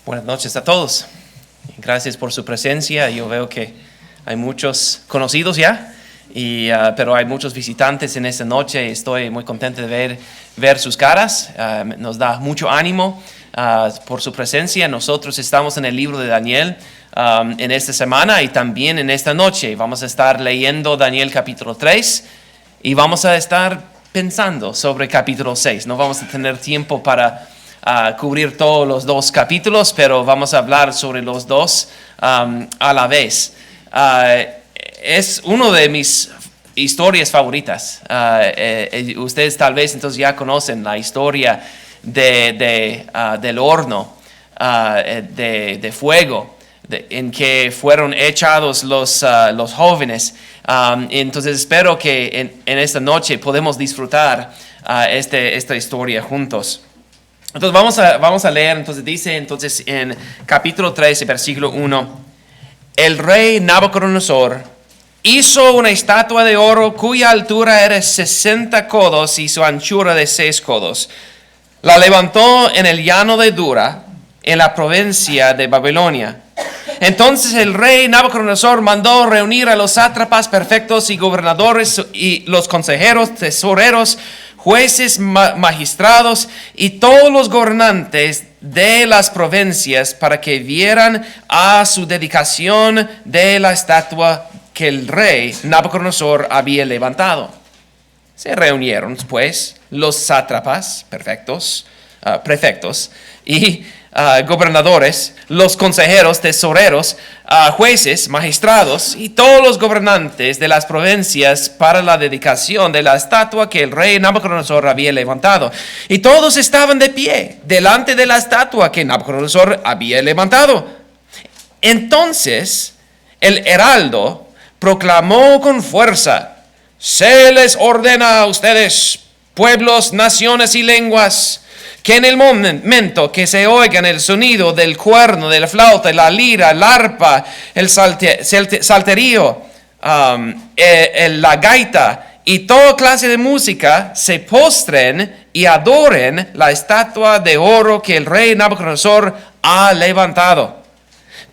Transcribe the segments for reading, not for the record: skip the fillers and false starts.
Buenas noches a todos. Gracias por su presencia. Yo veo que hay muchos conocidos ya, pero hay muchos visitantes en esta noche. Estoy muy contento de ver sus caras. Nos da mucho ánimo por su presencia. Nosotros estamos en el libro de Daniel en esta semana y también en esta noche. Vamos a estar leyendo Daniel capítulo 3 y vamos a estar pensando sobre capítulo 6. No vamos a tener tiempo para cubrir todos los dos capítulos, pero vamos a hablar sobre los dos a la vez. Es uno de mis historias favoritas. Ustedes tal vez entonces ya conocen la historia del horno de fuego en que fueron echados los jóvenes. Entonces espero que en esta noche podemos disfrutar esta historia juntos. Entonces vamos a leer, entonces dice en capítulo 13, versículo 1, el rey Nabucodonosor hizo una estatua de oro cuya altura era 60 codos y su anchura de 6 codos. La levantó en el llano de Dura, en la provincia de Babilonia. Entonces el rey Nabucodonosor mandó reunir a los sátrapas perfectos y gobernadores y los consejeros, tesoreros, jueces, magistrados y todos los gobernantes de las provincias para que vieran a su dedicación de la estatua que el rey Nabucodonosor había levantado. Se reunieron, pues, los sátrapas prefectos y gobernadores, los consejeros, tesoreros, jueces, magistrados y todos los gobernantes de las provincias para la dedicación de la estatua que el rey Nabucodonosor había levantado. Y todos estaban de pie delante de la estatua que Nabucodonosor había levantado. Entonces el heraldo proclamó con fuerza: se les ordena a ustedes, pueblos, naciones y lenguas, que en el momento que se oigan el sonido del cuerno, de la flauta, la lira, el arpa, el salterio, la gaita y toda clase de música, se postren y adoren la estatua de oro que el rey Nabucodonosor ha levantado.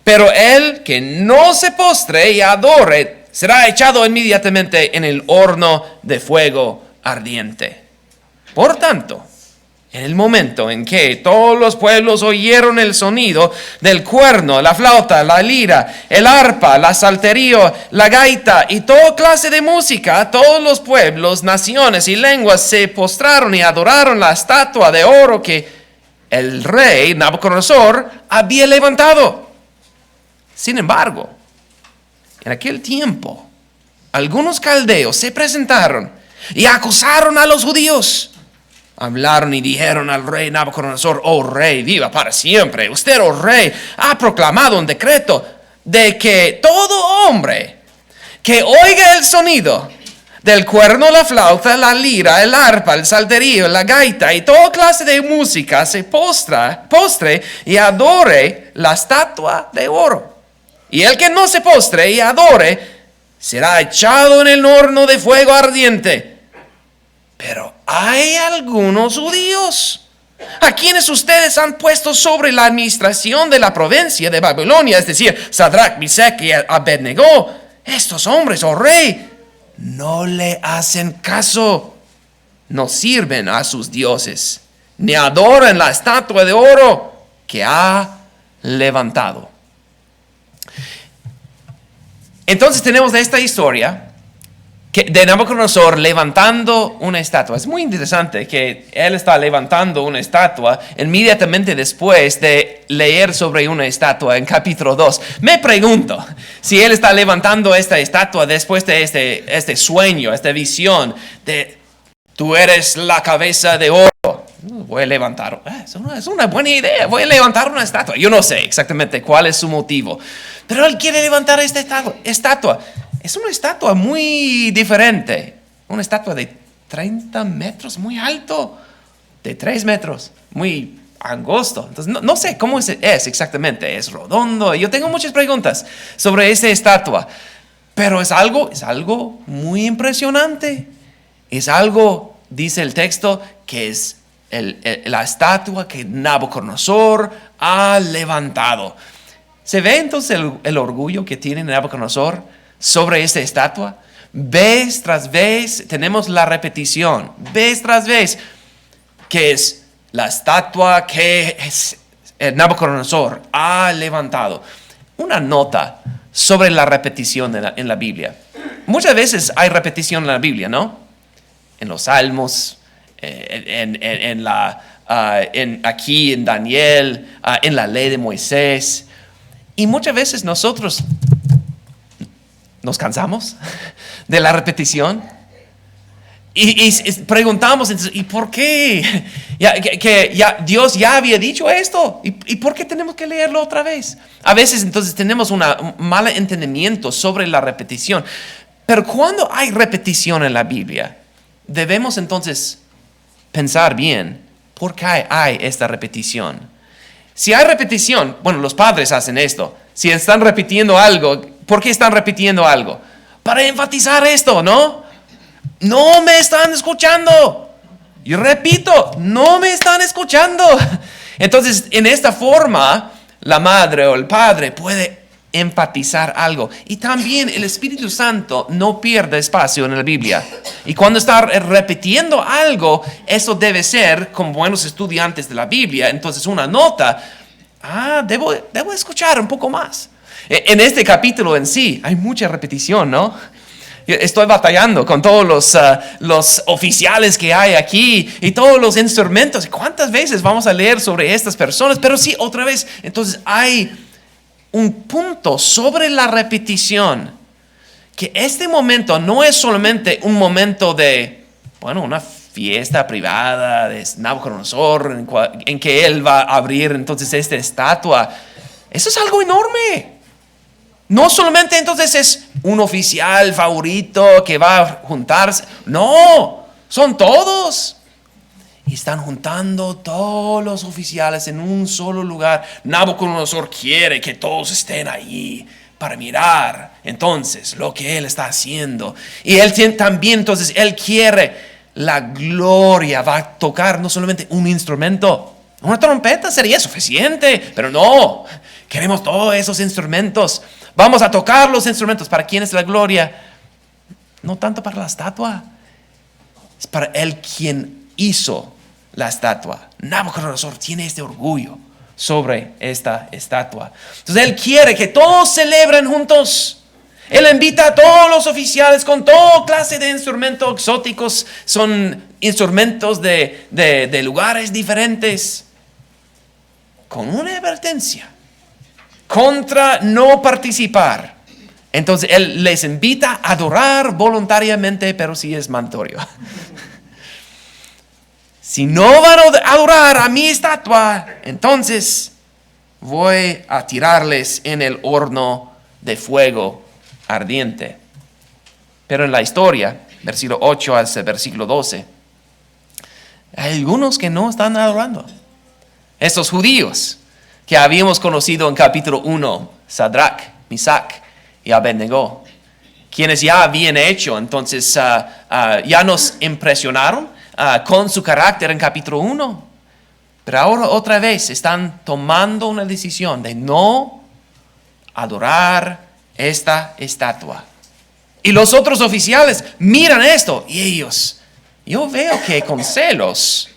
Pero el que no se postre y adore será echado inmediatamente en el horno de fuego ardiente. Por tanto, en el momento en que todos los pueblos oyeron el sonido del cuerno, la flauta, la lira, el arpa, la salterio, la gaita y toda clase de música, todos los pueblos, naciones y lenguas se postraron y adoraron la estatua de oro que el rey Nabucodonosor había levantado. Sin embargo, en aquel tiempo, algunos caldeos se presentaron y acusaron a los judíos. Hablaron y dijeron al rey Nabucodonosor: oh rey, viva para siempre. Usted, oh rey, ha proclamado un decreto de que todo hombre que oiga el sonido del cuerno, la flauta, la lira, el arpa, el salterio, la gaita y toda clase de música se postre y adore la estatua de oro. Y el que no se postre y adore será echado en el horno de fuego ardiente. Pero hay algunos judíos a quienes ustedes han puesto sobre la administración de la provincia de Babilonia, es decir, Sadrach, Mesach y Abednego. Estos hombres, oh rey, no le hacen caso, no sirven a sus dioses, ni adoran la estatua de oro que ha levantado. Entonces tenemos esta historia de Nabucodonosor levantando una estatua. Es muy interesante que él está levantando una estatua inmediatamente después de leer sobre una estatua en capítulo 2. Me pregunto si él está levantando esta estatua después de este sueño, esta visión de tú eres la cabeza de oro. Voy a levantar, es una buena idea, voy a levantar una estatua. Yo no sé exactamente cuál es su motivo, pero él quiere levantar esta estatua. Es una estatua muy diferente, una estatua de 30 metros, muy alto, de 3 metros, muy angosto. Entonces, no sé cómo es exactamente, es redondo. Yo tengo muchas preguntas sobre esta estatua, pero es algo muy impresionante. Es algo, dice el texto, que es la estatua que Nabucodonosor ha levantado. ¿Se ve entonces el orgullo que tiene Nabucodonosor sobre esta estatua? Vez tras vez tenemos la repetición, vez tras vez, que es la estatua que Nabucodonosor ha levantado. Una nota sobre la repetición en la Biblia. Muchas veces hay repetición en la Biblia, ¿no? En los Salmos, aquí en Daniel, en la ley de Moisés. Y muchas veces nosotros nos cansamos de la repetición y preguntamos, ¿y por qué? Dios ya había dicho esto. ¿Y por qué tenemos que leerlo otra vez? A veces entonces tenemos un mal entendimiento sobre la repetición. Pero cuando hay repetición en la Biblia, debemos entonces pensar bien por qué hay esta repetición. Si hay repetición, bueno, los padres hacen esto. Si están repitiendo algo, ¿por qué están repitiendo algo? Para enfatizar esto, ¿no? No me están escuchando. Yo repito, no me están escuchando. Entonces, en esta forma, la madre o el padre puede enfatizar algo. Y también el Espíritu Santo no pierde espacio en la Biblia. Y cuando está repitiendo algo, eso debe ser, como buenos estudiantes de la Biblia, entonces una nota, debo escuchar un poco más. En este capítulo en sí hay mucha repetición, ¿no? Estoy batallando con todos los oficiales que hay aquí y todos los instrumentos. ¿Cuántas veces vamos a leer sobre estas personas? Pero sí, otra vez, entonces hay un punto sobre la repetición, que este momento no es solamente un momento de, una fiesta privada de Nabucodonosor en que él va a abrir entonces esta estatua. Eso es algo enorme. No solamente entonces es un oficial favorito que va a juntarse. No, son todos. Y están juntando todos los oficiales en un solo lugar. Nabucodonosor quiere que todos estén allí para mirar entonces lo que él está haciendo. Y él también entonces, él quiere la gloria. Va a tocar no solamente un instrumento. Una trompeta sería suficiente, pero no. Queremos todos esos instrumentos. Vamos a tocar los instrumentos. ¿Para quién es la gloria? No tanto para la estatua. Es para él quien hizo la estatua. Nabucodonosor tiene este orgullo sobre esta estatua. Entonces él quiere que todos celebren juntos. Él invita a todos los oficiales con toda clase de instrumentos exóticos. Son instrumentos de lugares diferentes. Con una advertencia contra no participar. Entonces él les invita a adorar voluntariamente, pero sí es mandatorio. Si no van a adorar a mi estatua, entonces voy a tirarles en el horno de fuego ardiente. Pero en la historia, versículo 8 hasta versículo 12, hay algunos que no están adorando. Estos judíos que habíamos conocido en capítulo 1, Sadrach, Misac y Abednego, quienes ya habían hecho, entonces ya nos impresionaron con su carácter en capítulo 1, pero ahora otra vez están tomando una decisión de no adorar esta estatua. Y los otros oficiales miran esto y ellos, yo veo que con celos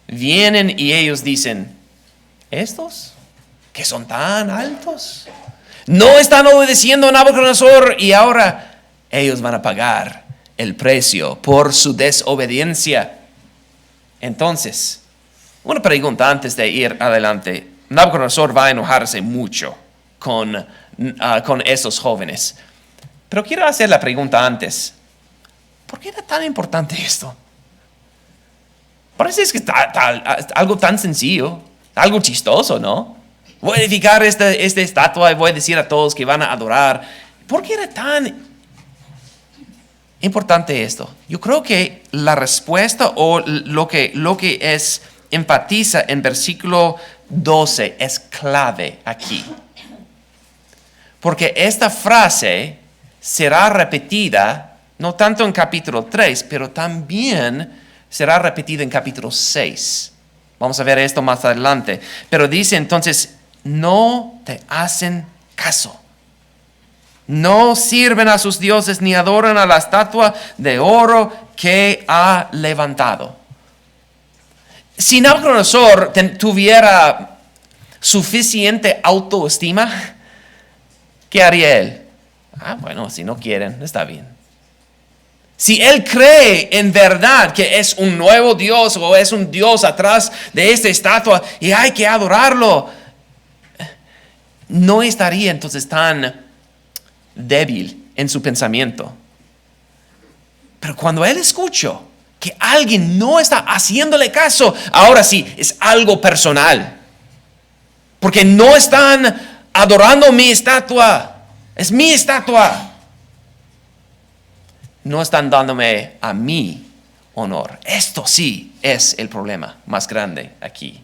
vienen y ellos dicen, estos que son tan altos no están obedeciendo a Nabucodonosor y ahora ellos van a pagar el precio por su desobediencia. Entonces, una pregunta antes de ir adelante. Nabucodonosor va a enojarse mucho con esos jóvenes. Pero quiero hacer la pregunta antes. ¿Por qué era tan importante esto? Parece que es algo tan sencillo, algo chistoso, ¿no? Voy a edificar esta estatua y voy a decir a todos que van a adorar. ¿Por qué era tan importante esto? Yo creo que la respuesta o lo que enfatiza en versículo 12 es clave aquí. Porque esta frase será repetida no tanto en capítulo 3, pero también será repetido en capítulo 6. Vamos a ver esto más adelante. Pero dice entonces, no te hacen caso. No sirven a sus dioses ni adoran a la estatua de oro que ha levantado. Si Nabucodonosor tuviera suficiente autoestima, ¿qué haría él? Bueno, si no quieren, está bien. Si él cree en verdad que es un nuevo Dios o es un Dios atrás de esta estatua y hay que adorarlo, no estaría entonces tan débil en su pensamiento. Pero cuando él escuchó que alguien no está haciéndole caso, ahora sí, es algo personal. Porque no están adorando mi estatua, es mi estatua. No están dándome a mí honor. Esto sí es el problema más grande aquí.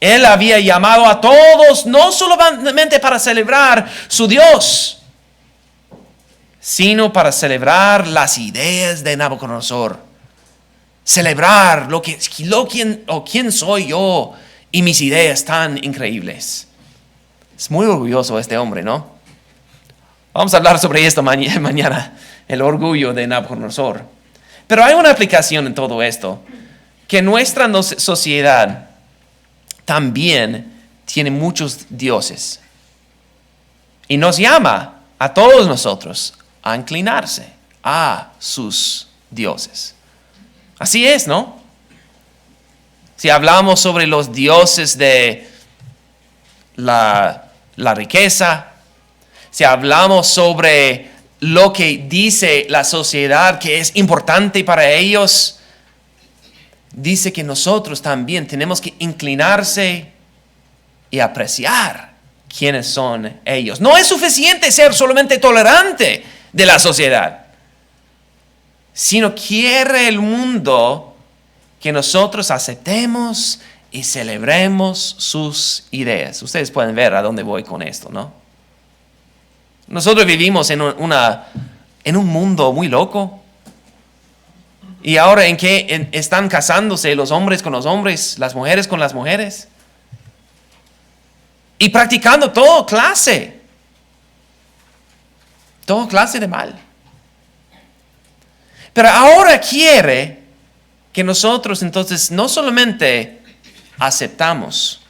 Él había llamado a todos, no solamente para celebrar su Dios, sino para celebrar las ideas de Nabucodonosor. Celebrar quién soy yo y mis ideas tan increíbles. Es muy orgulloso este hombre, ¿no? Vamos a hablar sobre esto mañana, el orgullo de Nabucodonosor. Pero hay una aplicación en todo esto, que nuestra sociedad también tiene muchos dioses. Y nos llama a todos nosotros a inclinarse a sus dioses. Así es, ¿no? Si hablamos sobre los dioses de la riqueza, si hablamos sobre lo que dice la sociedad que es importante para ellos, dice que nosotros también tenemos que inclinarse y apreciar quiénes son ellos. No es suficiente ser solamente tolerante de la sociedad, sino quiere el mundo que nosotros aceptemos y celebremos sus ideas. Ustedes pueden ver a dónde voy con esto, ¿no? Nosotros vivimos en un mundo muy loco. Y ahora en que están casándose los hombres con los hombres, las mujeres con las mujeres. Y practicando toda clase de mal. Pero ahora quiere que nosotros entonces no solamente aceptamos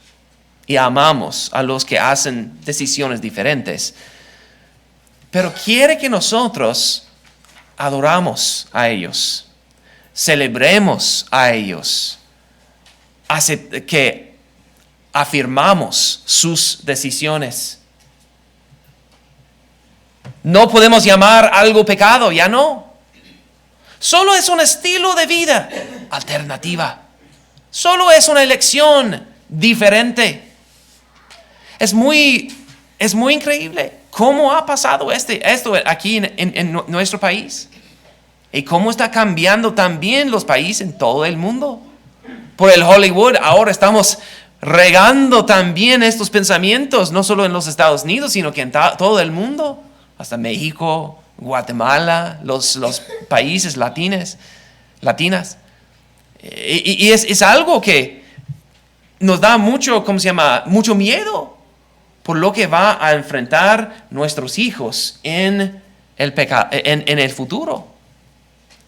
y amamos a los que hacen decisiones diferentes, pero quiere que nosotros adoramos a ellos, celebremos a ellos, que afirmamos sus decisiones. No podemos llamar algo pecado, ya no. Solo es un estilo de vida alternativa. Solo es una elección diferente. Es muy increíble cómo ha pasado esto aquí en nuestro país. Y cómo está cambiando también los países en todo el mundo. Por el Hollywood ahora estamos regando también estos pensamientos, no solo en los Estados Unidos, sino que en todo el mundo. Hasta México, Guatemala, los países latinas. Y es algo que nos da mucho miedo por lo que va a enfrentar nuestros hijos en el futuro.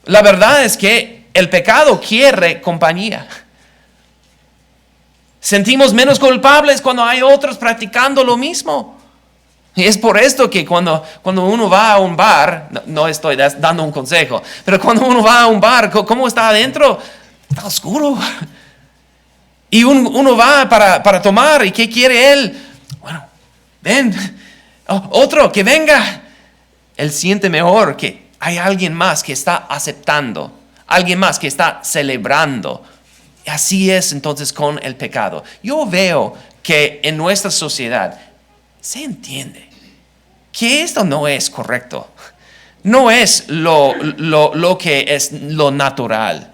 La verdad es que el pecado quiere compañía. Sentimos menos culpables cuando hay otros practicando lo mismo. Y es por esto que cuando uno va a un bar, no estoy dando un consejo, pero cuando uno va a un bar, ¿cómo está adentro? Está oscuro. Y uno va para tomar, ¿y qué quiere él? Bueno, ven, otro, que venga. Él siente mejor que hay alguien más que está aceptando, alguien más que está celebrando. Así es entonces con el pecado. Yo veo que en nuestra sociedad se entiende que esto no es correcto. No es lo que es lo natural.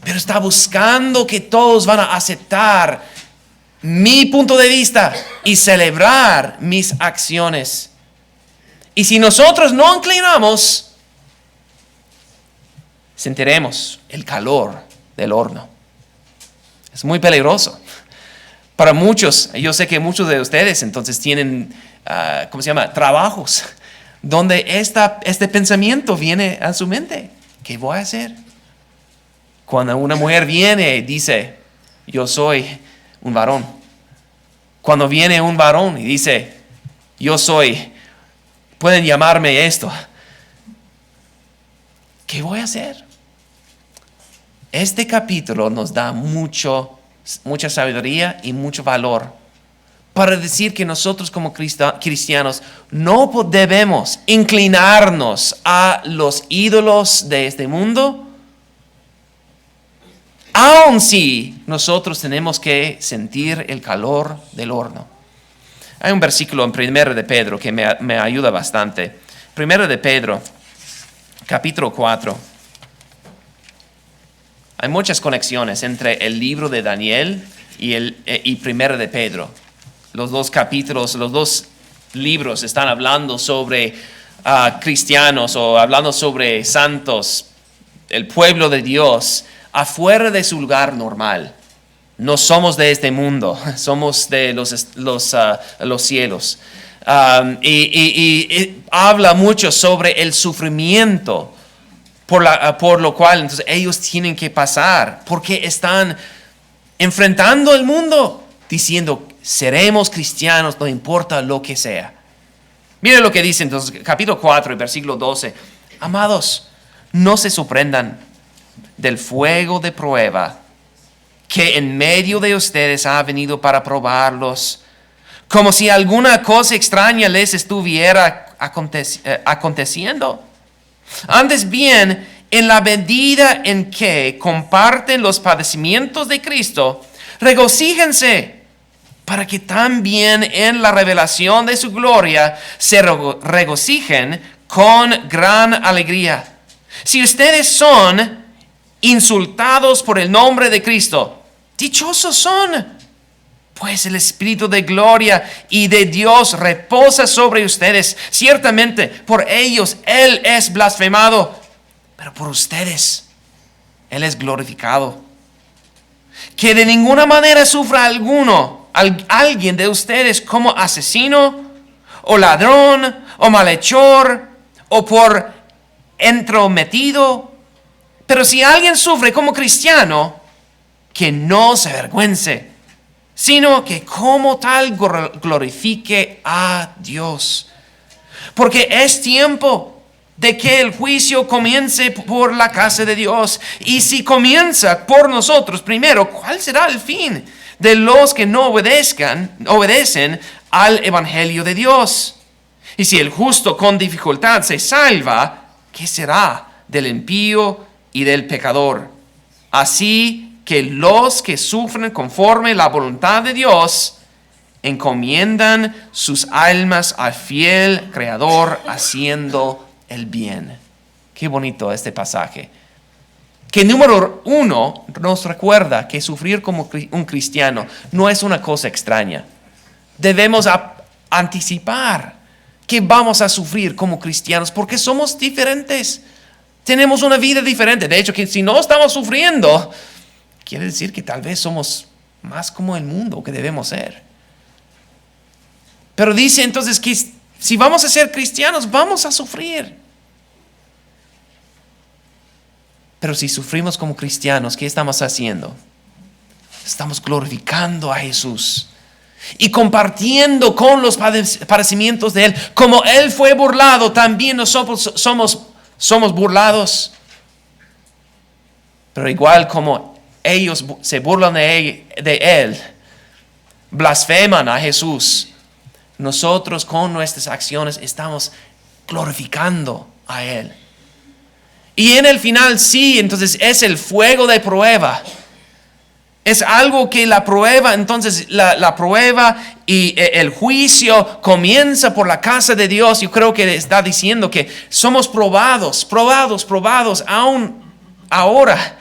Pero está buscando que todos van a aceptar mi punto de vista y celebrar mis acciones. Y si nosotros no inclinamos, sentiremos el calor del horno. Es muy peligroso. Para muchos, yo sé que muchos de ustedes entonces tienen, trabajos donde este pensamiento viene a su mente. ¿Qué voy a hacer? Cuando una mujer viene y dice, yo soy un varón. Cuando viene un varón y dice, pueden llamarme esto. ¿Qué voy a hacer? Este capítulo nos da mucha sabiduría y mucho valor para decir que nosotros como cristianos no debemos inclinarnos a los ídolos de este mundo, aun si nosotros tenemos que sentir el calor del horno. Hay un versículo en 1 de Pedro que me ayuda bastante. 1 de Pedro, capítulo 4. Hay muchas conexiones entre el libro de Daniel y 1 de Pedro. Los dos capítulos, los dos libros están hablando sobre cristianos o hablando sobre santos, el pueblo de Dios, afuera de su lugar normal. No somos de este mundo, somos de los cielos. Y habla mucho sobre el sufrimiento por lo cual entonces ellos tienen que pasar, porque están enfrentando el mundo, diciendo, seremos cristianos, no importa lo que sea. Miren lo que dice entonces, capítulo 4, versículo 12. Amados, no se sorprendan del fuego de prueba que en medio de ustedes ha venido para probarlos, como si alguna cosa extraña les estuviera aconteciendo. Antes bien, en la medida en que comparten los padecimientos de Cristo, regocíjense, para que también en la revelación de su gloria se regocijen con gran alegría. Si ustedes son insultados por el nombre de Cristo, dichosos son, pues el Espíritu de gloria y de Dios reposa sobre ustedes. Ciertamente por ellos Él es blasfemado, pero por ustedes Él es glorificado. Que de ninguna manera sufra alguien de ustedes como asesino, o ladrón, o malhechor, o por entrometido. Pero si alguien sufre como cristiano, que no se avergüence, sino que como tal glorifique a Dios. Porque es tiempo de que el juicio comience por la casa de Dios. Y si comienza por nosotros primero, ¿cuál será el fin de los que no obedecen al evangelio de Dios? Y si el justo con dificultad se salva, ¿qué será del impío y del pecador? Así que los que sufren conforme la voluntad de Dios encomiendan sus almas al fiel Creador haciendo el bien. Qué bonito este pasaje. Que número 1 nos recuerda que sufrir como un cristiano no es una cosa extraña. Debemos anticipar que vamos a sufrir como cristianos porque somos diferentes. Tenemos una vida diferente. De hecho, que si no estamos sufriendo, quiere decir que tal vez somos más como el mundo que debemos ser. Pero dice entonces que si vamos a ser cristianos, vamos a sufrir. Pero si sufrimos como cristianos, ¿qué estamos haciendo? Estamos glorificando a Jesús y compartiendo con los padecimientos de Él. Como Él fue burlado, también nosotros somos burlados. Pero igual como ellos se burlan de Él, blasfeman a Jesús, nosotros con nuestras acciones estamos glorificando a Él. Y en el final sí, entonces es el fuego de prueba. Es algo que la prueba, entonces la prueba y el juicio comienza por la casa de Dios. Yo creo que está diciendo que somos probados aún ahora.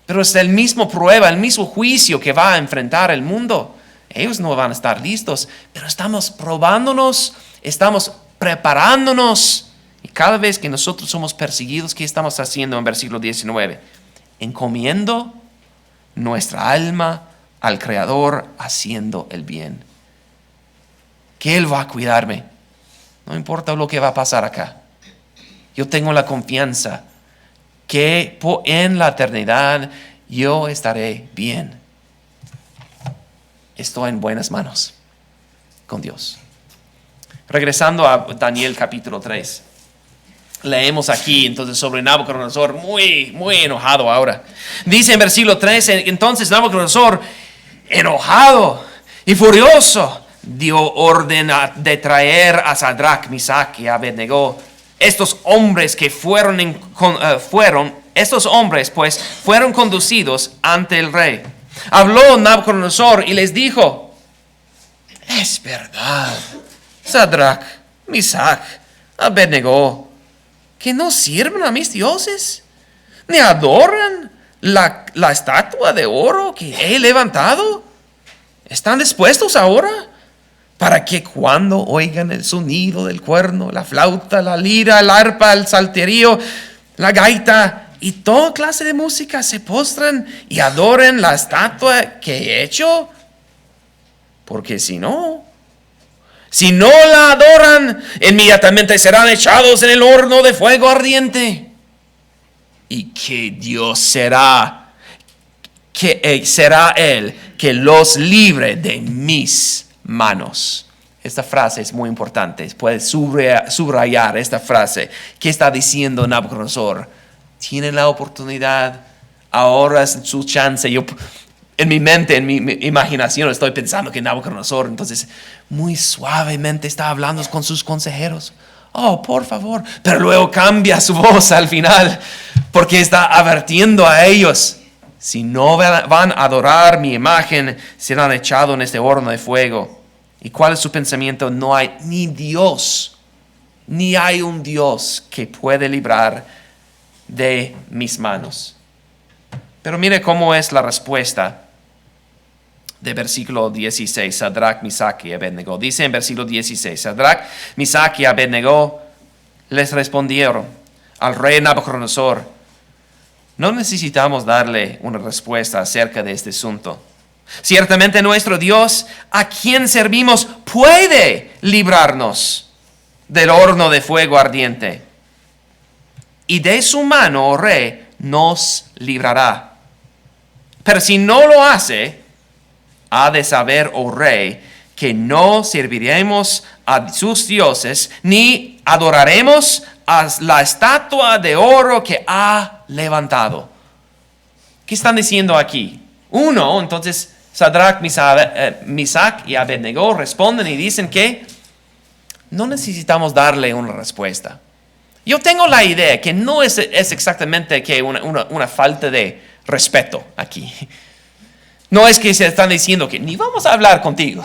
Pero es el mismo prueba, el mismo juicio que va a enfrentar el mundo. Ellos no van a estar listos, pero estamos probándonos, estamos preparándonos. cada vez que nosotros somos perseguidos, ¿qué estamos haciendo en versículo 19? Encomiendo nuestra alma al Creador haciendo el bien. Que Él va a cuidarme. No importa lo que va a pasar acá. Yo tengo la confianza que en la eternidad yo estaré bien. Estoy en buenas manos con Dios. Regresando a Daniel capítulo 3. Leemos aquí entonces sobre Nabucodonosor, muy enojado ahora. Dice en versículo 13, entonces Nabucodonosor, enojado y furioso, dio orden de traer a Sadrach, Misach y Abednego. Estos hombres que estos hombres pues fueron conducidos ante el rey. Habló Nabucodonosor y les dijo: es verdad, Sadrach, Misach, Abednego, que no sirven a mis dioses, ni adoran la estatua de oro que he levantado. ¿Están dispuestos ahora para que cuando oigan el sonido del cuerno, la flauta, la lira, el arpa, el salterio, la gaita y toda clase de música se postran y adoren la estatua que he hecho? Porque si no la adoran, inmediatamente serán echados en el horno de fuego ardiente. ¿Y qué Dios será? Será Él que los libre de mis manos. Esta frase es muy importante. Puedes subrayar esta frase. ¿Qué está diciendo Nabucodonosor? Tienen la oportunidad, ahora es su chance. Yo en mi mente, en mi imaginación, estoy pensando que Nabucodonosor entonces muy suavemente está hablando con sus consejeros. Oh, por favor. Pero luego cambia su voz al final, porque está advirtiendo a ellos: si no van a adorar mi imagen, serán echados en este horno de fuego. ¿Y cuál es su pensamiento? No hay ni Dios, ni hay un Dios que puede librar de mis manos. Pero mire cómo es la respuesta de versículo 16, Sadrach, Misach y Abednego. Dice en versículo 16, Sadrach, Misach y Abednego les respondieron al rey Nabucodonosor: no necesitamos darle una respuesta acerca de este asunto. Ciertamente nuestro Dios, a quien servimos, puede librarnos del horno de fuego ardiente. Y de su mano, oh rey, nos librará. Pero si no lo hace, ha de saber, oh rey, que no serviremos a sus dioses, ni adoraremos a la estatua de oro que ha levantado. ¿Qué están diciendo aquí? Uno, entonces, Sadrach, Misach y Abednego responden y dicen que no necesitamos darle una respuesta. Yo tengo la idea que no es exactamente que una falta de respeto aquí. No es que se están diciendo que ni vamos a hablar contigo.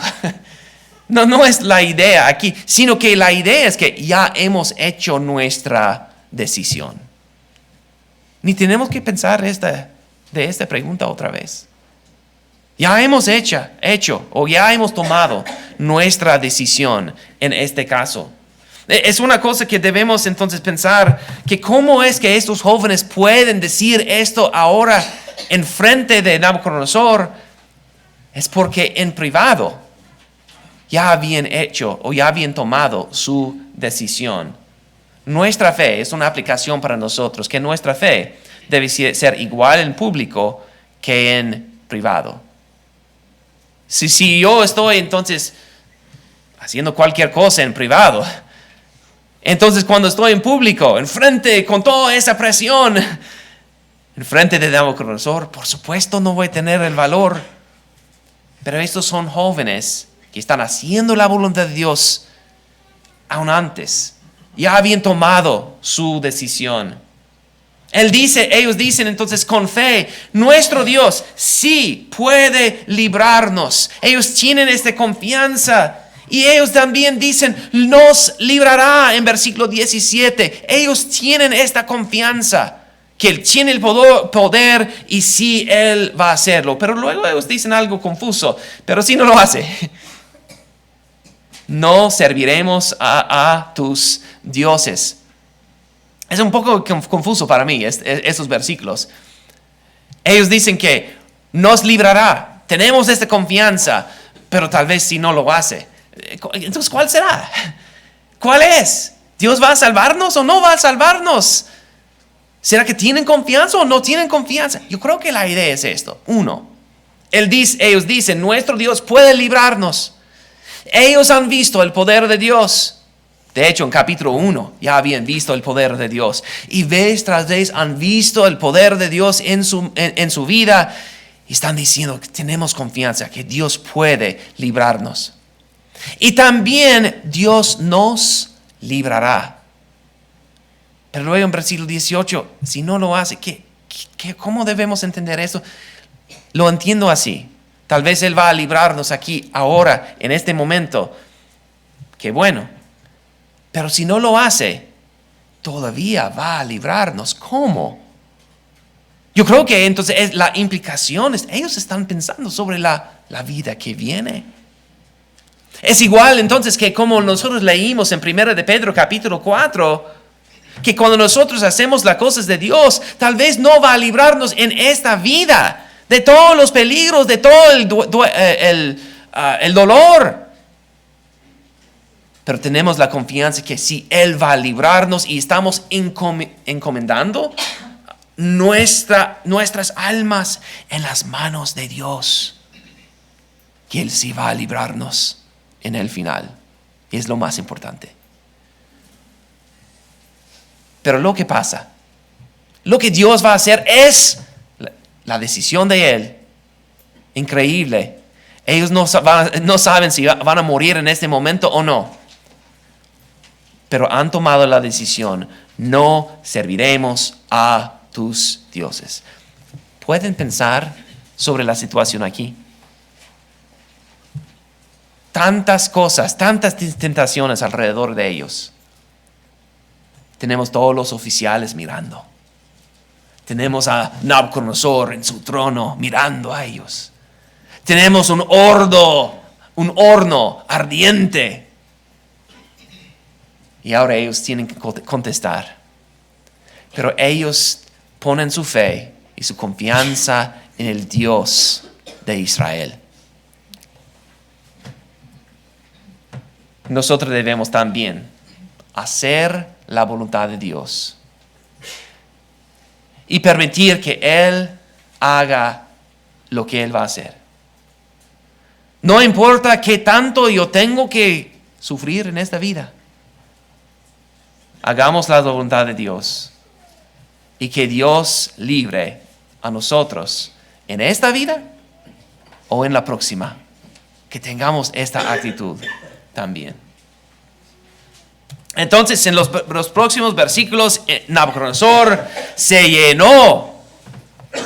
No es la idea aquí, sino que la idea es que ya hemos hecho nuestra decisión. Ni tenemos que pensar de esta pregunta otra vez. Ya hemos hecho o ya hemos tomado nuestra decisión en este caso. Es una cosa que debemos entonces pensar, que cómo es que estos jóvenes pueden decir esto ahora en frente de Nabucodonosor. Es porque en privado ya habían hecho o ya habían tomado su decisión. Nuestra fe es una aplicación para nosotros, que nuestra fe debe ser igual en público que en privado. Si yo estoy entonces haciendo cualquier cosa en privado, entonces cuando estoy en público, enfrente con toda esa presión, enfrente de Nabucodonosor, por supuesto no voy a tener el valor. Pero estos son jóvenes que están haciendo la voluntad de Dios aún antes. Ya habían tomado su decisión. Ellos dicen entonces con fe, nuestro Dios sí puede librarnos. Ellos tienen esta confianza. Y ellos también dicen, nos librará en versículo 17. Ellos tienen esta confianza, que Él tiene el poder y sí Él va a hacerlo. Pero luego ellos dicen algo confuso, pero si no lo hace. No serviremos a tus dioses. Es un poco confuso para mí esos versículos. Ellos dicen que nos librará. Tenemos esta confianza, pero tal vez si no lo hace. Entonces, ¿cuál será? ¿Cuál es? ¿Dios va a salvarnos o no va a salvarnos? ¿Será que tienen confianza o no tienen confianza? Yo creo que la idea es esto. Uno, ellos dicen, nuestro Dios puede librarnos. Ellos han visto el poder de Dios. De hecho, en capítulo 1 ya habían visto el poder de Dios. Y vez tras vez han visto el poder de Dios en su vida. Y están diciendo que tenemos confianza, que Dios puede librarnos. Y también Dios nos librará. Pero luego en versículo 18, si no lo hace, ¿cómo debemos entender esto? Lo entiendo así. Tal vez Él va a librarnos aquí, ahora, en este momento. Qué bueno. Pero si no lo hace, todavía va a librarnos. ¿Cómo? Yo creo que entonces la implicación es, ellos están pensando sobre la vida que viene. Es igual entonces que como nosotros leímos en 1 de Pedro capítulo 4, que cuando nosotros hacemos las cosas de Dios, tal vez no va a librarnos en esta vida de todos los peligros, de todo el dolor. Pero tenemos la confianza que si Él va a librarnos y estamos encomendando nuestras almas en las manos de Dios, que Él sí va a librarnos en el final. Y es lo más importante. Pero lo que pasa, lo que Dios va a hacer es la decisión de Él. Increíble. Ellos no saben si van a morir en este momento o no. Pero han tomado la decisión, no serviremos a tus dioses. ¿Pueden pensar sobre la situación aquí? Tantas cosas, tantas tentaciones alrededor de ellos. Tenemos todos los oficiales mirando. Tenemos a Nabucodonosor en su trono mirando a ellos. Tenemos un horno ardiente. Y ahora ellos tienen que contestar. Pero ellos ponen su fe y su confianza en el Dios de Israel. Nosotros debemos también hacer la voluntad de Dios y permitir que Él haga lo que Él va a hacer. No importa qué tanto yo tengo que sufrir en esta vida. Hagamos la voluntad de Dios y que Dios libre a nosotros en esta vida o en la próxima. Que tengamos esta actitud también. Entonces, en los próximos versículos, Nabucodonosor se llenó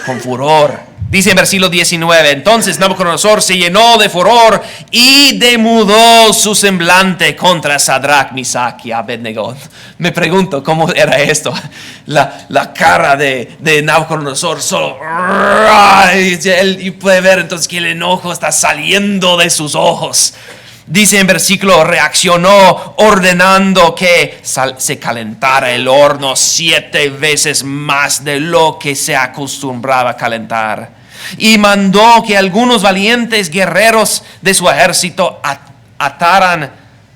con furor. Dice en versículo 19, entonces Nabucodonosor se llenó de furor y demudó su semblante contra Sadrach, Misach y Abednego. Me pregunto cómo era esto. La cara de Nabucodonosor solo. Y puede ver entonces que el enojo está saliendo de sus ojos. Dice en versículo, reaccionó ordenando que se calentara el horno 7 veces más de lo que se acostumbraba a calentar. Y mandó que algunos valientes guerreros de su ejército ataran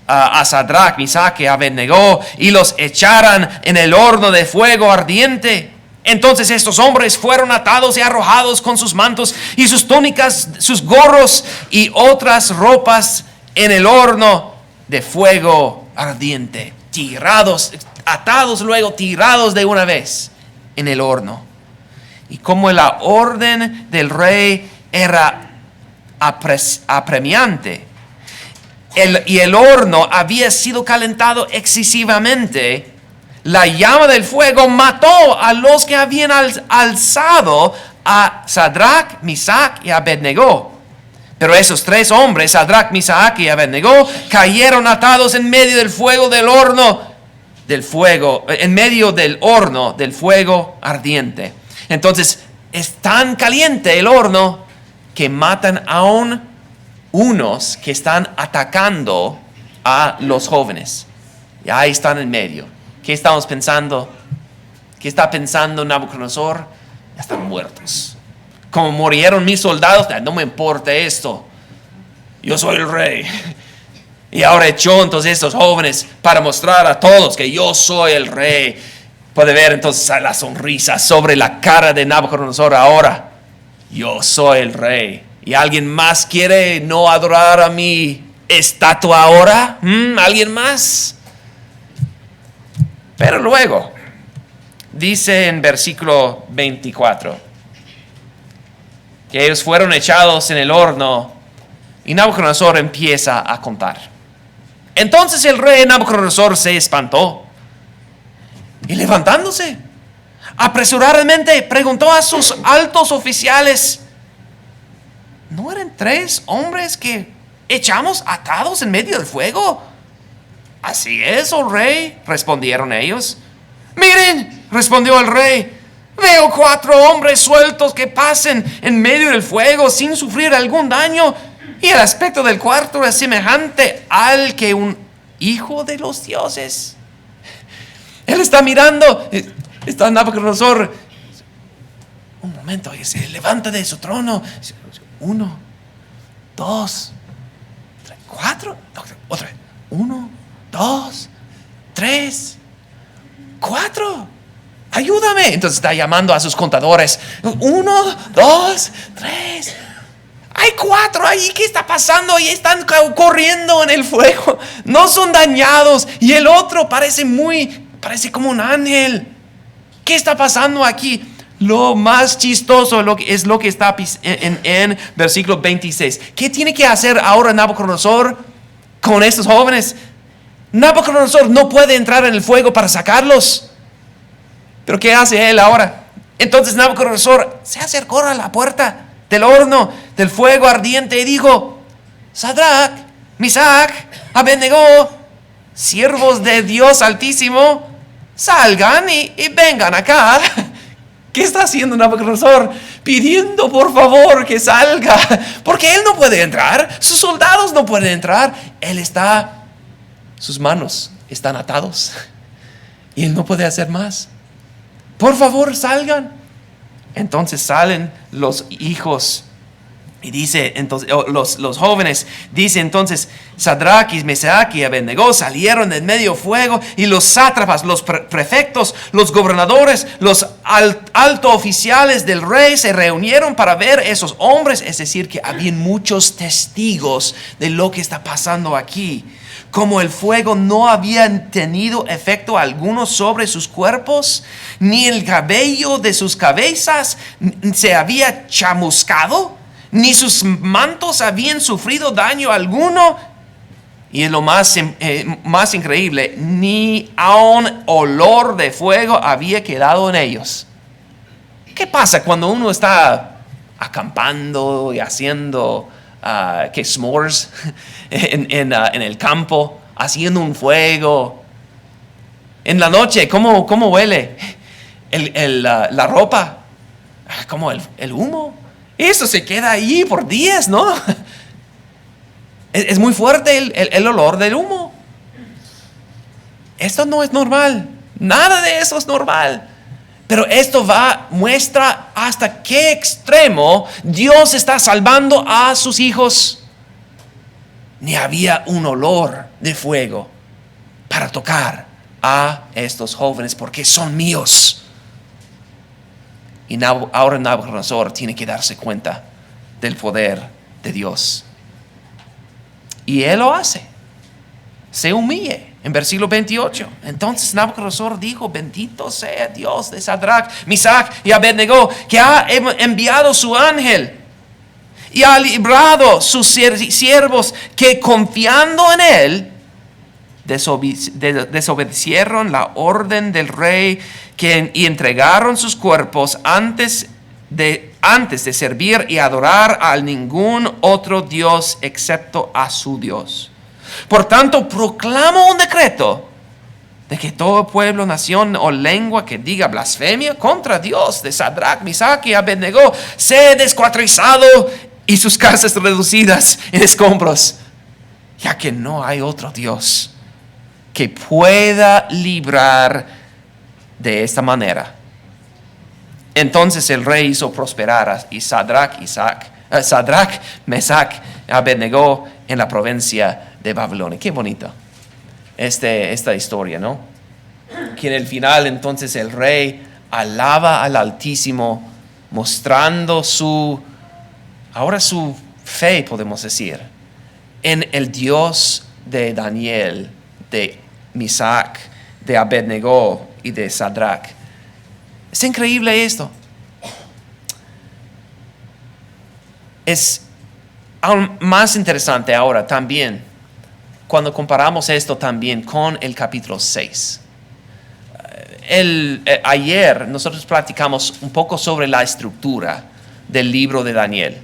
a Sadrach, Misach y Abednego y los echaran en el horno de fuego ardiente. Entonces estos hombres fueron atados y arrojados con sus mantos y sus túnicas, sus gorros y otras ropas en el horno de fuego ardiente, atados luego tirados de una vez en el horno. Y como la orden del rey era apremiante y el horno había sido calentado excesivamente, la llama del fuego mató a los que habían alzado a Sadrach, Misach y Abednego. Pero esos 3 hombres, Sadrach, Misach y Abednego, cayeron atados en medio del fuego en medio del horno del fuego ardiente. Entonces, es tan caliente el horno que matan aún unos que están atacando a los jóvenes. Y ahí están en medio. ¿Qué estamos pensando? ¿Qué está pensando Nabucodonosor? Ya están muertos. Como murieron mis soldados, no me importa esto. Yo soy el rey. Y ahora echó entonces estos jóvenes para mostrar a todos que yo soy el rey. Puede ver entonces la sonrisa sobre la cara de Nabucodonosor ahora. Yo soy el rey. ¿Y alguien más quiere no adorar a mi estatua ahora? ¿Alguien más? Pero luego, dice en versículo 24, que ellos fueron echados en el horno y Nabucodonosor empieza a contar. Entonces el rey Nabucodonosor se espantó y levantándose, apresuradamente preguntó a sus altos oficiales: ¿no eran 3 hombres que echamos atados en medio del fuego? Así es, oh rey, respondieron ellos. Miren, respondió el rey, veo 4 hombres sueltos que pasen en medio del fuego sin sufrir algún daño, y el aspecto del cuarto es semejante al que un hijo de los dioses. Él está mirando, está Nabucodonosor. Un momento, y se levanta de su trono. 1, 2, 3, 4. Otra vez. 1, 2, 3, 4. Ayúdame. Entonces está llamando a sus contadores. 1, 2, 3. Hay 4 ahí. ¿Qué está pasando? Y están corriendo en el fuego. No son dañados. Y el otro parece como un ángel. ¿Qué está pasando aquí? Lo más chistoso es lo que está en versículo 26. ¿Qué tiene que hacer ahora Nabucodonosor con estos jóvenes? Nabucodonosor no puede entrar en el fuego para sacarlos. ¿Pero qué hace él ahora? Entonces Nabucodonosor se acercó a la puerta del horno, del fuego ardiente, y dijo: Sadrach, Misach, Abednego, siervos de Dios Altísimo, salgan y vengan acá. ¿Qué está haciendo Nabucodonosor? Pidiendo por favor que salga, porque él no puede entrar, sus soldados no pueden entrar. Sus manos están atados y él no puede hacer más. Por favor, salgan. Entonces salen los hijos y dice entonces los jóvenes. Dice entonces: Sadrach, Mesach y Abednego salieron en medio fuego, y los sátrapas, los prefectos, los gobernadores, los altos oficiales del rey se reunieron para ver esos hombres. Es decir, que habían muchos testigos de lo que está pasando aquí. Como el fuego no había tenido efecto alguno sobre sus cuerpos, ni el cabello de sus cabezas se había chamuscado, ni sus mantos habían sufrido daño alguno. Y es lo más increíble, ni aun olor de fuego había quedado en ellos. ¿Qué pasa cuando uno está acampando y haciendo s'mores en el campo, haciendo un fuego? En la noche, ¿cómo huele la ropa? Como el humo. Eso se queda ahí por días, ¿no? Es muy fuerte el olor del humo. Esto no es normal. Nada de eso es normal. Pero esto muestra hasta qué extremo Dios está salvando a sus hijos. Ni había un olor de fuego para tocar a estos jóvenes, porque son míos. Y ahora Nabucodonosor tiene que darse cuenta del poder de Dios. Y él lo hace. Se humilla. En versículo 28. Entonces Nabucodonosor dijo: bendito sea Dios de Sadrach, Misach y Abednego, que ha enviado su ángel y ha librado sus siervos, que confiando en él desobedecieron la orden del rey, y entregaron sus cuerpos antes de servir y adorar a ningún otro Dios excepto a su Dios. Por tanto, proclamo un decreto de que todo pueblo, nación o lengua que diga blasfemia contra Dios de Sadrach, Misach y Abednego sea descuartizado y sus casas reducidas en escombros, ya que no hay otro Dios que pueda librar de esta manera Entonces el rey hizo prosperar a Sadrach, Mesach y Abednego en la provincia de Babilonia. Qué bonito esta historia, ¿no? Que en el final entonces el rey alaba al Altísimo, mostrando su fe, podemos decir, en el Dios de Daniel, de Mesach, de Abednego y de Sadrach. Es increíble esto. Es aún más interesante ahora también cuando comparamos esto también con el capítulo 6. Ayer nosotros platicamos un poco sobre la estructura del libro de Daniel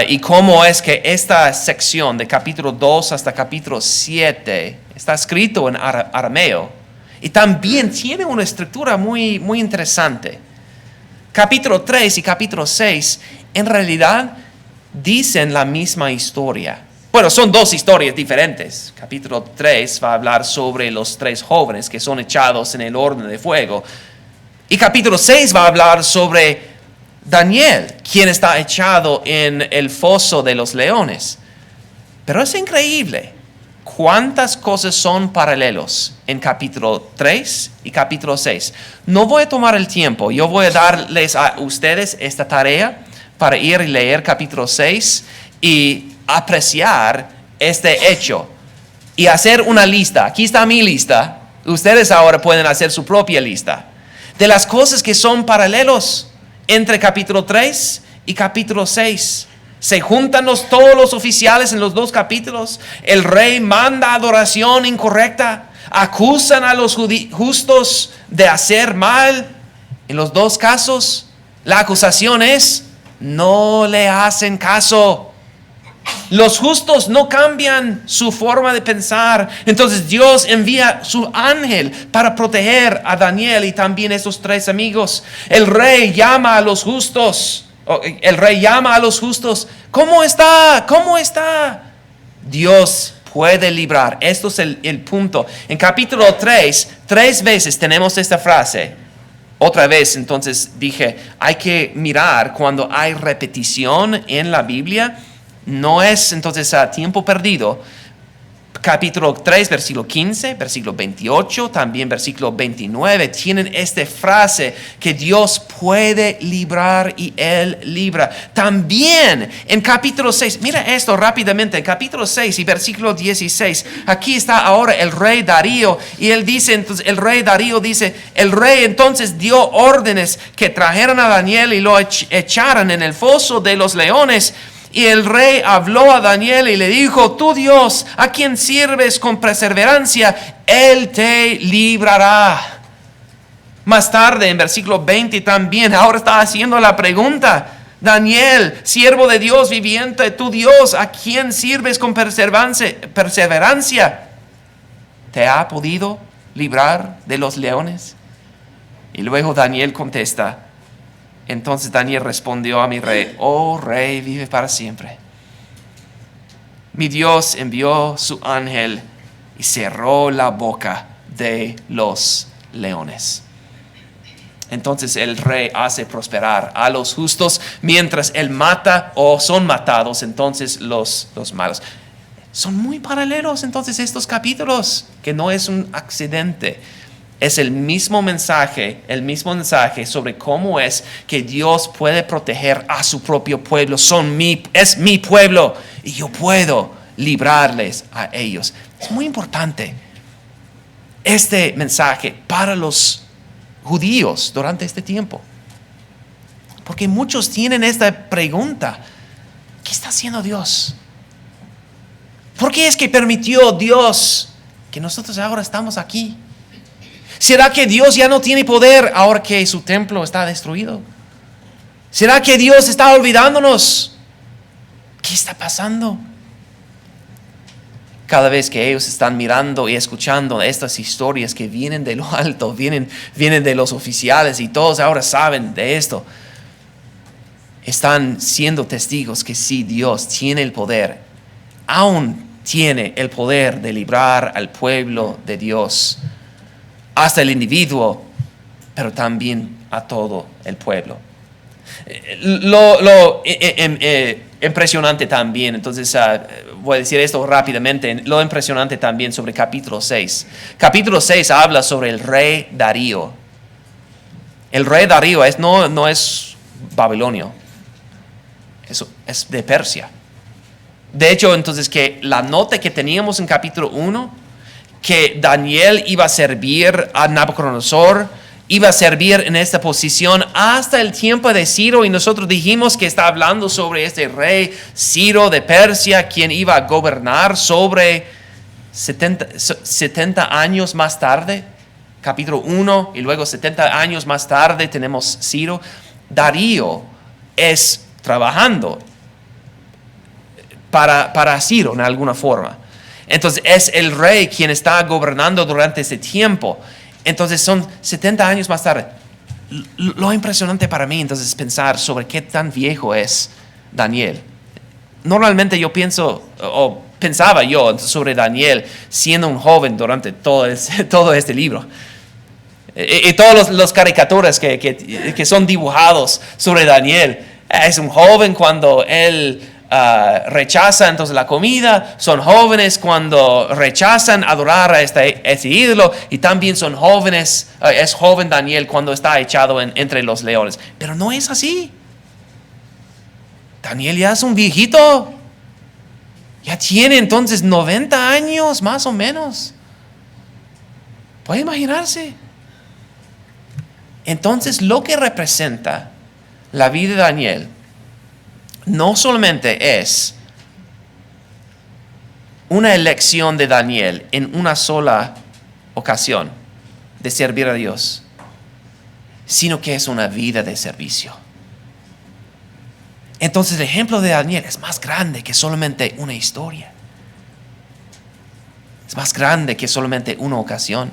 y cómo es que esta sección de capítulo 2 hasta capítulo 7 está escrito en arameo y también tiene una estructura muy, muy interesante. Capítulo 3 y capítulo 6 en realidad dicen la misma historia. Bueno, son dos historias diferentes. Capítulo 3 va a hablar sobre los 3 jóvenes que son echados en el horno de fuego. Y capítulo 6 va a hablar sobre Daniel, quien está echado en el foso de los leones. Pero es increíble cuántas cosas son paralelos en capítulo 3 y capítulo 6. No voy a tomar el tiempo. Yo voy a darles a ustedes esta tarea para ir y leer capítulo 6 y apreciar este hecho y hacer una lista. Aquí está mi lista. Ustedes ahora pueden hacer su propia lista de las cosas que son paralelos entre capítulo 3 y capítulo 6. Se juntan todos los oficiales en los 2 capítulos. El rey manda adoración incorrecta. Acusan a los justos de hacer mal. En los 2 casos, la acusación es: no le hacen caso. Los justos no cambian su forma de pensar. Entonces Dios envía su ángel para proteger a Daniel y también a esos 3 amigos. El rey llama a los justos. ¿Cómo está? ¿Cómo está? Dios puede librar. Esto es el punto. En capítulo 3, 3 veces tenemos esta frase. Otra vez, entonces dije, hay que mirar cuando hay repetición en la Biblia. No es entonces a tiempo perdido. Capítulo 3, versículo 15, versículo 28, también versículo 29, tienen esta frase que Dios puede librar y Él libra. También en capítulo 6, mira esto rápidamente, en capítulo 6 y versículo 16, aquí está ahora el rey Darío y él dice, entonces el rey Darío dice, el rey entonces dio órdenes que trajeran a Daniel y lo echaran en el foso de los leones. Y el rey habló a Daniel y le dijo: tu Dios, a quien sirves con perseverancia, Él te librará. Más tarde, en versículo 20 también, ahora está haciendo la pregunta: Daniel, siervo de Dios viviente, tu Dios, a quien sirves con perseverancia, ¿te ha podido librar de los leones? Y luego Daniel contesta. Entonces Daniel respondió a mi rey: oh rey, vive para siempre. Mi Dios envió su ángel y cerró la boca de los leones. Entonces el rey hace prosperar a los justos mientras él mata o son matados entonces los malos. Son muy paralelos entonces estos capítulos, que no es un accidente. Es el mismo mensaje sobre cómo es que Dios puede proteger a su propio pueblo. Es mi pueblo y yo puedo librarles a ellos. Es muy importante este mensaje para los judíos durante este tiempo. Porque muchos tienen esta pregunta: ¿qué está haciendo Dios? ¿Por qué es que permitió Dios que nosotros ahora estamos aquí? ¿Será que Dios ya no tiene poder ahora que su templo está destruido? ¿Será que Dios está olvidándonos? ¿Qué está pasando? Cada vez que ellos están mirando y escuchando estas historias que vienen de lo alto, vienen de los oficiales y todos ahora saben de esto, están siendo testigos que sí, Dios tiene el poder, aún tiene el poder de librar al pueblo de Dios, hasta el individuo, pero también a todo el pueblo. Lo impresionante también, entonces voy a decir esto rápidamente, lo impresionante también sobre capítulo 6. Capítulo 6 habla sobre el rey Darío. El rey Darío no es babilonio, es de Persia. De hecho, entonces, que la nota que teníamos en capítulo 1, que Daniel iba a servir a Nabucodonosor, iba a servir en esta posición hasta el tiempo de Ciro, y nosotros dijimos que está hablando sobre este rey Ciro de Persia, quien iba a gobernar sobre 70 años más tarde, capítulo 1, y luego 70 años más tarde tenemos Ciro. Darío es trabajando para Ciro en alguna forma. Entonces es el rey quien está gobernando durante ese tiempo. Entonces son 70 años más tarde. Lo impresionante para mí entonces es pensar sobre qué tan viejo es Daniel. Normalmente yo pensaba yo sobre Daniel siendo un joven durante todo este libro. Y todas las caricaturas que son dibujados sobre Daniel. Es un joven cuando él rechaza entonces la comida, son jóvenes cuando rechazan adorar a este ídolo, y también son jóvenes, es joven Daniel cuando está echado entre los leones. Pero no es así. Daniel ya es un viejito, ya tiene entonces 90 años más o menos. ¿Puede imaginarse? Entonces lo que representa la vida de Daniel no solamente es una elección de Daniel en una sola ocasión de servir a Dios, sino que es una vida de servicio. Entonces el ejemplo de Daniel es más grande que solamente una historia. Es más grande que solamente una ocasión.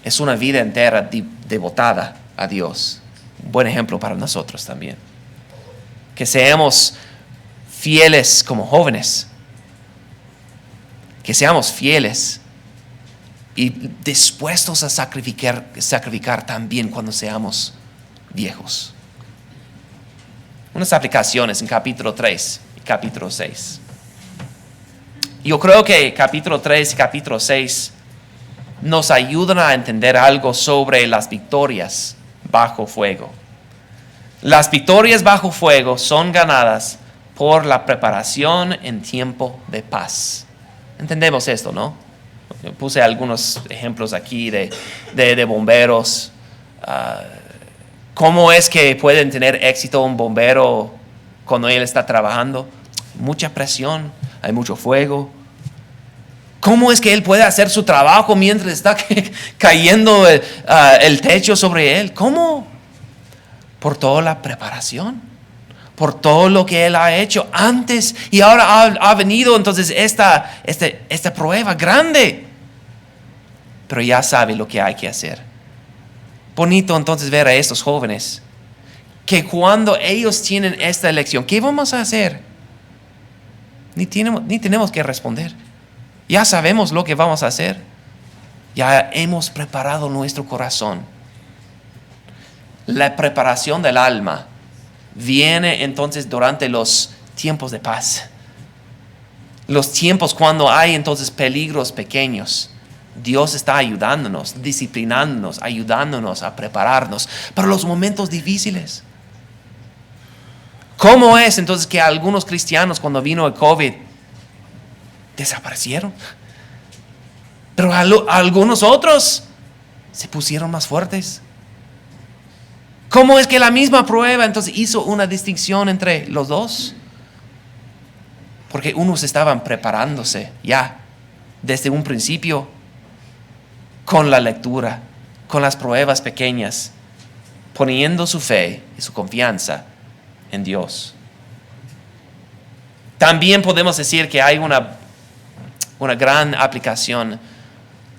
Es una vida entera devotada a Dios. Un buen ejemplo para nosotros también. Que seamos fieles como jóvenes. Que seamos fieles y dispuestos a sacrificar también cuando seamos viejos. Unas aplicaciones en capítulo 3 y capítulo 6. Yo creo que capítulo 3 y capítulo 6 nos ayudan a entender algo sobre las victorias bajo fuego. Las victorias bajo fuego son ganadas por la preparación en tiempo de paz. Entendemos esto, ¿no? Yo puse algunos ejemplos aquí de bomberos. ¿Cómo es que pueden tener éxito un bombero cuando él está trabajando? Mucha presión, hay mucho fuego. ¿Cómo es que él puede hacer su trabajo mientras está cayendo el techo sobre él? ¿Cómo? Por toda la preparación, por todo lo que él ha hecho antes, y ahora ha venido entonces esta prueba grande, pero ya sabe lo que hay que hacer. Bonito entonces ver a estos jóvenes que cuando ellos tienen esta elección, ¿qué vamos a hacer? Ni tenemos que responder. Ya sabemos lo que vamos a hacer. Ya hemos preparado nuestro corazón. La preparación del alma viene entonces durante los tiempos de paz. Los tiempos cuando hay entonces peligros pequeños. Dios está ayudándonos, disciplinándonos, ayudándonos a prepararnos para los momentos difíciles. ¿Cómo es entonces que algunos cristianos cuando vino el COVID desaparecieron? Pero algunos otros se pusieron más fuertes. ¿Cómo es que la misma prueba entonces hizo una distinción entre los dos? Porque unos estaban preparándose ya desde un principio con la lectura, con las pruebas pequeñas, poniendo su fe y su confianza en Dios. También podemos decir que hay una gran aplicación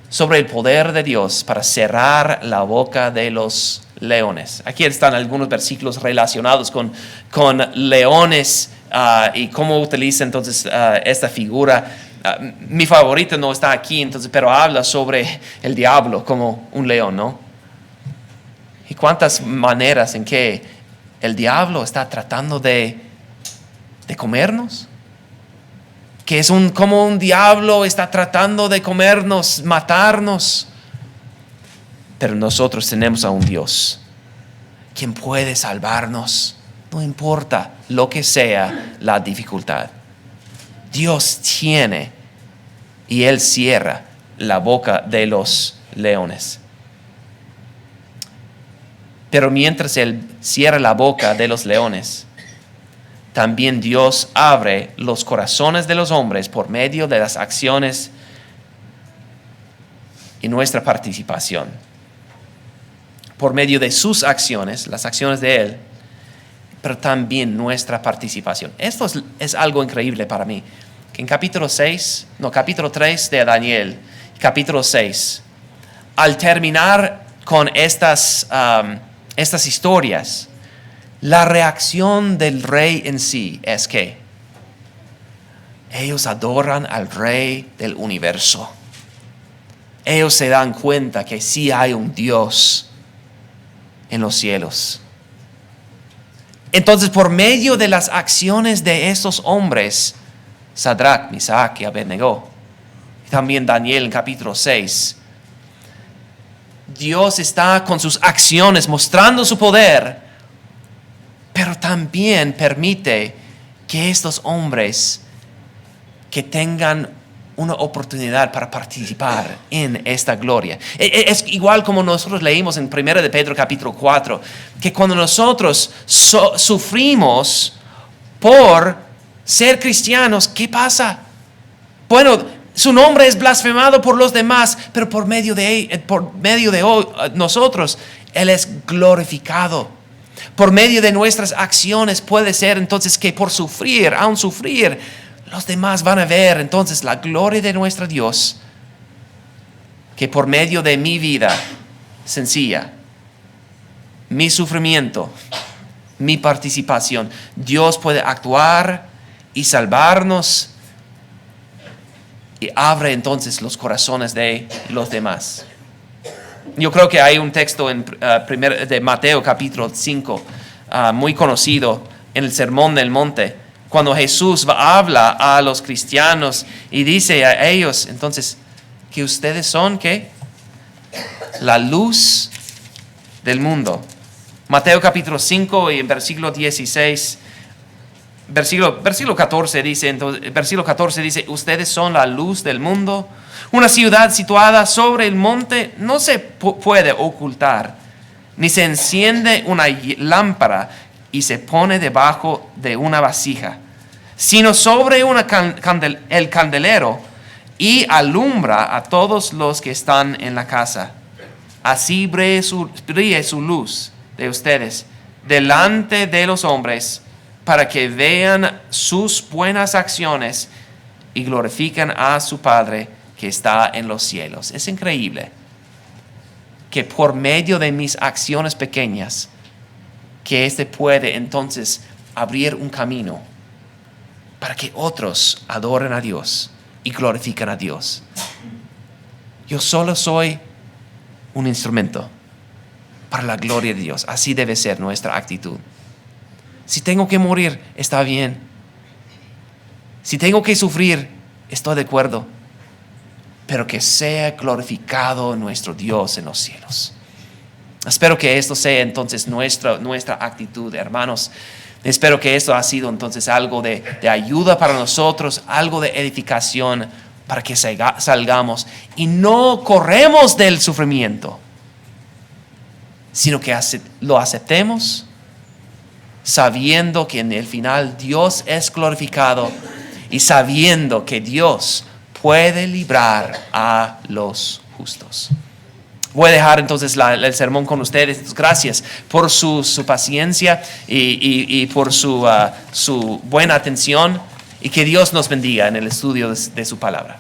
sobre el poder de Dios para cerrar la boca de los leones. Aquí están algunos versículos relacionados con leones y cómo utiliza entonces esta figura. Mi favorito no está aquí, entonces, pero habla sobre el diablo como un león, ¿no? y cuántas maneras en que el diablo está tratando de comernos. Que es como un diablo está tratando de comernos, matarnos. Pero nosotros tenemos a un Dios quien puede salvarnos, no importa lo que sea la dificultad. Dios tiene y Él cierra la boca de los leones. Pero mientras Él cierra la boca de los leones, también Dios abre los corazones de los hombres por medio de las acciones y nuestra participación. Por medio de sus acciones, las acciones de Él, pero también nuestra participación. Esto es algo increíble para mí. Que en capítulo 3 de Daniel, capítulo 6, al terminar con estas historias, la reacción del rey en sí es que ellos adoran al Rey del universo. Ellos se dan cuenta que sí hay un Dios en los cielos. Entonces, por medio de las acciones de estos hombres, Sadrach, Mesach y Abednego, y también Daniel en capítulo 6, Dios está con sus acciones mostrando su poder, pero también permite que estos hombres que tengan una oportunidad para participar en esta gloria. Es igual como nosotros leímos en 1 de Pedro capítulo 4, que cuando nosotros sufrimos por ser cristianos, ¿qué pasa? Bueno, su nombre es blasfemado por los demás, pero por medio de nosotros, Él es glorificado. Por medio de nuestras acciones puede ser entonces que por sufrir, aun sufrir, los demás van a ver entonces la gloria de nuestro Dios, que por medio de mi vida sencilla, mi sufrimiento, mi participación, Dios puede actuar y salvarnos y abre entonces los corazones de los demás. Yo creo que hay un texto de Mateo capítulo 5, muy conocido en el Sermón del Monte, cuando Jesús habla a los cristianos y dice a ellos, entonces, que ustedes son, ¿qué? La luz del mundo. Mateo capítulo 5 y en versículo 16, versículo 14 dice, ustedes son la luz del mundo. Una ciudad situada sobre el monte no se puede ocultar, ni se enciende una lámpara y se pone debajo de una vasija, sino sobre el candelero y alumbra a todos los que están en la casa. Así brille su luz de ustedes delante de los hombres, para que vean sus buenas acciones y glorifiquen a su Padre que está en los cielos. Es increíble que por medio de mis acciones pequeñas, que puede entonces abrir un camino para que otros adoren a Dios y glorifiquen a Dios. Yo solo soy un instrumento para la gloria de Dios. Así debe ser nuestra actitud. Si tengo que morir, está bien. Si tengo que sufrir, estoy de acuerdo. Pero que sea glorificado nuestro Dios en los cielos. Espero que esto sea entonces nuestra actitud, hermanos. Espero que esto ha sido entonces algo de ayuda para nosotros, algo de edificación para que salgamos y no corremos del sufrimiento, sino que lo aceptemos, sabiendo que en el final Dios es glorificado y sabiendo que Dios puede librar a los justos. Voy a dejar entonces el sermón con ustedes. Gracias por su paciencia y por su buena atención, y que Dios nos bendiga en el estudio de su palabra.